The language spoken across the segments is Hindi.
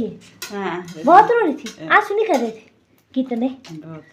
थी? हाँ, बहुत रो रही थी, आंसू नहीं कर रहे थे कितने? बहुत।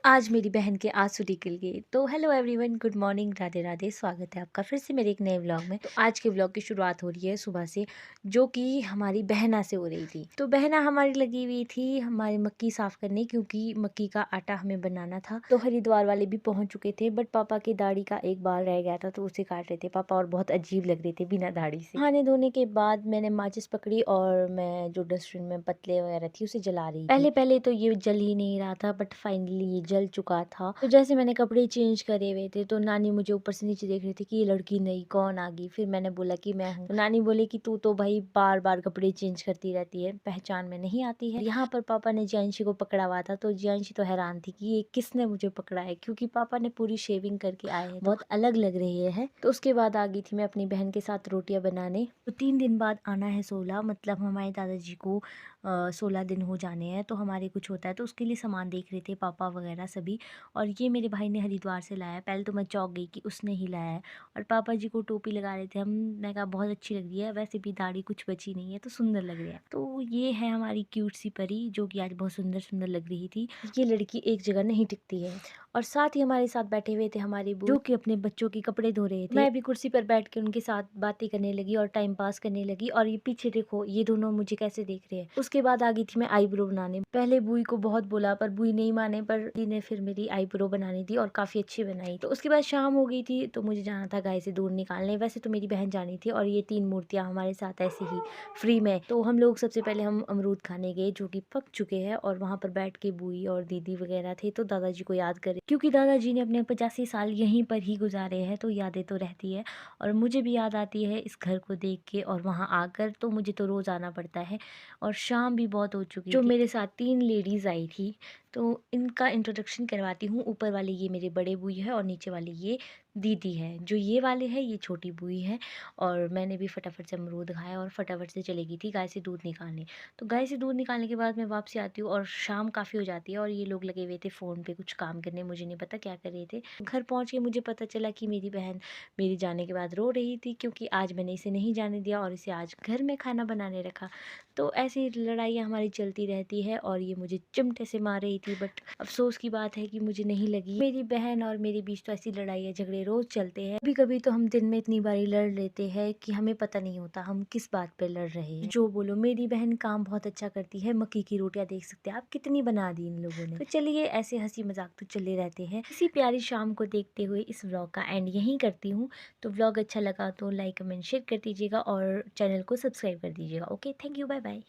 आज मेरी बहन के आंसू निकल गए। तो hello everyone, good morning, Radhe Radhe. स्वागत है आपका फिर से मेरे एक नए व्लॉग में। तो आज के व्लॉग की शुरुआत हो रही है सुबह से, जो कि हमारी बहना से हो रही थी। तो बहना हमारी लगी हुई थी हमारी मक्की साफ करने, क्योंकि मक्की का आटा हमें बनाना था। तो हरिद्वार वाले भी पहुंच चुके थे, बट पापा की दाढ़ी का एक बाल रह गया था तो उसे काट रहे थे पापा, और बहुत अजीब लग रहे थे बिना दाढ़ी से। नहाने धोने के बाद मैंने माचिस पकड़ी और मैं जो डस्टबिन में पतले वगैरह थी उसे जला रही थी। पहले पहले तो ये जल ही नहीं रहा था, बट फाइनली ये जल चुका था। तो जैसे मैंने कपड़े चेंज करे हुए थे तो नानी मुझे ऊपर से नीचे देख रही थी कि ये लड़की नई कौन आ गई। फिर मैंने बोला कि मैं हूँ। तो नानी बोले कि तू तो भाई बार बार कपड़े चेंज करती रहती है, पहचान में नहीं आती है। यहाँ पर पापा ने जियांशी को पकड़ा हुआ था, तो जियांशी तो हैरान थी कि ये किसने मुझे पकड़ा है, क्योंकि पापा ने पूरी शेविंग करके आए हैं, बहुत अलग लग रही है। तो उसके बाद आ गई थी मैं अपनी बहन के साथ रोटियां बनाने। तो 3 दिन बाद आना है 16, मतलब हमारे दादाजी को 16 दिन हो जाने हैं, तो हमारे कुछ होता है, तो उसके लिए सामान देख रहे थे पापा वगैरह सभी। और ये मेरे भाई ने हरिद्वार से लाया है। पहले तो मैं चौंक गई कि उसने ही लाया है। और पापा जी को टोपी लगा रहे थे हम। मैं कहा बहुत अच्छी लग रही है, वैसे भी दाढ़ी कुछ बची नहीं है तो सुंदर लग रहा है। तो ये है हमारी क्यूट सी परी, जो कि आज बहुत सुंदर सुंदर लग रही थी। ये लड़की एक जगह नहीं टिकती है। और साथ ही हमारे साथ बैठे हुए थे हमारे बुआ, जो कि अपने बच्चों के कपड़े धो रहे थे। मैं भी कुर्सी पर बैठ के उनके साथ बातें करने लगी और टाइम पास करने लगी। और ये पीछे देखो, ये दोनों मुझे कैसे देख रहे हैं। उसके बाद आ गई थी मैं आईब्रो बनाने। पहले बुई को बहुत बोला, पर बुई नहीं माने, पर बुई ने फिर मेरी आईब्रो बनानी दी और काफी अच्छी बनाई। तो उसके बाद शाम हो गई थी, तो मुझे जाना था गाय से दूध निकालने। वैसे तो मेरी बहन जानी थी, और ये 3 मूर्तियां हमारे साथ ऐसे ही फ्री में। तो हम लोग सबसे पहले हम अमरूद खाने गए, जो कि पक चुके हैं। और वहां पर बैठ के बुई और दीदी वगैरह थे, तो दादाजी को याद करे, क्योंकि दादाजी ने अपने 85 साल यहीं पर ही गुजारे हैं, तो यादें तो रहती है। और मुझे भी याद आती है इस घर को देख के और वहाँ आकर, तो मुझे तो रोज आना पड़ता है। और शाम भी बहुत हो चुकी जो मेरे साथ 3 लेडीज आई थी, तो इनका इंट्रोडक्शन करवाती हूँ। ऊपर वाले ये मेरे बड़े बुई है, और नीचे वाले ये दीदी है। जो ये वाले है ये छोटी बुई है। और मैंने भी फटाफट से अमरूद खाया और फटाफट से चली गई थी गाय से दूध निकालने। तो गाय से दूध निकालने के बाद मैं वापसी आती हूँ और शाम काफ़ी हो जाती है, और ये लोग लगे हुए थे फ़ोन पे कुछ काम करने, मुझे नहीं पता क्या कर रहे थे। घर पहुँच के मुझे पता चला कि मेरी बहन मेरी जाने के बाद रो रही थी, क्योंकि आज मैंने इसे नहीं जाने दिया और इसे आज घर में खाना बनाने रखा। तो ऐसी लड़ाइयाँ हमारी चलती रहती है, और ये मुझे चिमटे से मार रही थी। बट अफसोस की बात है कि मुझे नहीं लगी। मेरी बहन और मेरे बीच तो ऐसी लड़ाइयाँ झगड़े रोज चलते हैं। कभी कभी तो हम दिन में इतनी बारी लड़ लेते हैं कि हमें पता नहीं होता हम किस बात पे लड़ रहे हैं। जो बोलो, मेरी बहन काम बहुत अच्छा करती है। मक्की की रोटियां देख सकते हैं आप कितनी बना दी इन लोगों ने। तो चलिए, ऐसे हंसी मजाक तो चले रहते हैं। इसी प्यारी शाम को देखते हुए इस व्लॉग का एंड यहीं करती हूँ। तो व्लॉग अच्छा लगा तो लाइक कमेंट शेयर कर दीजिएगा, और चैनल को सब्सक्राइब कर दीजिएगा। Okay, thank you, bye bye.